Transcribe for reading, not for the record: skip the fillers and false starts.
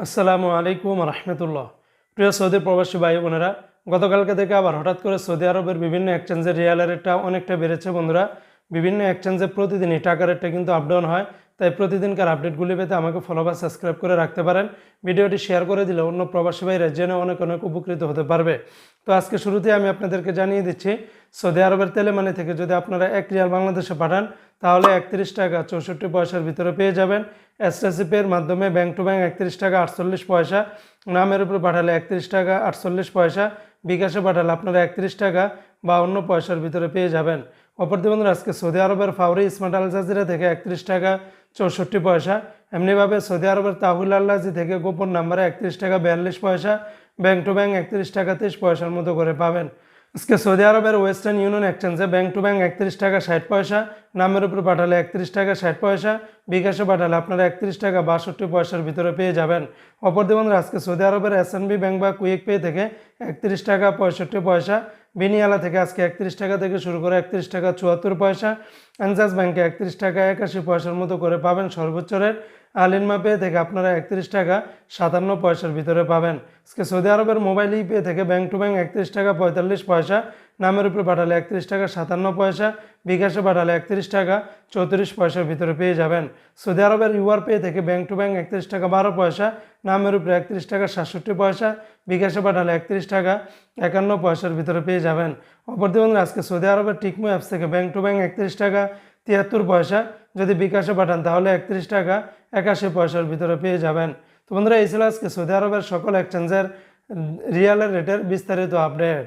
আসসালামু আলাইকুম রহমতুল্লাহ। প্রিয় সৌদি প্রবাসী ভাই বোনেরা, গতকালকে থেকে আবার হঠাৎ করে সৌদি আরবের বিভিন্ন এক্সচেঞ্জের রিয়ালের রেটটা অনেকটা বেড়েছে বন্ধুরা। বিভিন্ন এক্সচেঞ্জে প্রতিদিনই টাকা রেটটা কিন্তু আপ ডাউন হয়, তাই প্রতিদিনকার আপডেটগুলি পেতে আমাকে ফলো বা সাবস্ক্রাইব করে রাখতে পারেন। ভিডিওটি শেয়ার করে দিলে অন্য প্রবাসী ভাইরা জেনে অনেক অনেক উপকৃত হতে পারবে। তো আজকে শুরুতে আমি আপনাদেরকে জানিয়ে দিচ্ছি, সৌদি আরবের তেলেমানি থেকে যদি আপনারা 1 রিয়াল বাংলাদেশে পাঠান তাহলে 31 টাকা 64 পয়সার ভিতরে পেয়ে যাবেন। এসটিসি পের মাধ্যমে ব্যাংক টু ব্যাংক 31 টাকা 48 পয়সা, নামের উপর পাঠালে 31 টাকা 48 পয়সা, বিকাশে পাঠালে আপনারা 31 টাকা 52 পয়সার ভিতরে পেয়ে যাবেন। অপরদি বন্ধুরা, আজকে সৌদি আরবের ফাউরি স্মার্ট আল জাজিরা থেকে 31 টাকা 64 পয়সা, এমনিভাবে সৌদি আরবের তাহুল আল্লাজি থেকে গোপন নাম্বারে 31 টাকা 42 পয়সা, ব্যাংক টু ব্যাংক 31 টাকা 23 পয়সার মতো করে পাবেন। আজকে সৌদি আরবের ওয়েস্টার্ন ইউনিয়ন এক্সচেঞ্জে ব্যাংক টু ব্যাংক 31 টাকা 60 পয়সা, নামের উপর পাঠালে 31 টাকা 60 পয়সা, বিকাশে পাঠালে আপনারা 31 টাকা 62 পয়সার ভিতরে পেয়ে যাবেন। অপরদি বন্ধুরা, আজকে সৌদি আরবের এসএনবি ব্যাংক বা কুইক পে থেকে 31 টাকা 65 পয়সা, বিনিয়ালা থেকে আজকে 31 টাকা থেকে শুরু করে 31 টাকা 74 পয়সা, এনজাস ব্যাংকে 31 টাকা 81 পয়সার মতো করে পাবেন সর্বোচ্চ রেট। আলিনমা পে থেকে আপনারা 31 টাকা 57 পয়সার ভিতরে পাবেন। আজকে সৌদি আরবের মোবাইল ই পে থেকে ব্যাংক টু ব্যাংক 31 টাকা 45 পয়সা, নামের উপরে পাঠালে 31 টাকা 57 পয়সা, বিকাশে পাঠালে 31 টাকা 34 পয়সার ভিতরে পেয়ে যাবেন। সৌদি আরবের ইউআর পে থেকে ব্যাংক টু ব্যাংক 31 টাকা 12 পয়সা, নামের উপরে 31 টাকা 67 পয়সা, বিকাশে পাঠালে 31 টাকা 51 পয়সার ভিতরে পেয়ে যাবেন। অপরদি বন্ধুরা, আজকে সৌদি আরবের টিকমো অ্যাপস থেকে ব্যাংক টু ব্যাংক 31 টাকা 73 পয়সা, যদি বিকাশে পাঠান তাহলে 31 টাকা 81 পয়সার ভিতরে পেয়ে যাবেন। তো বন্ধুরা, এই ছিল আজকে সৌদি আরবের সকল এক্সচেঞ্জের রিয়ালের রেটের বিস্তারিত আপডেট।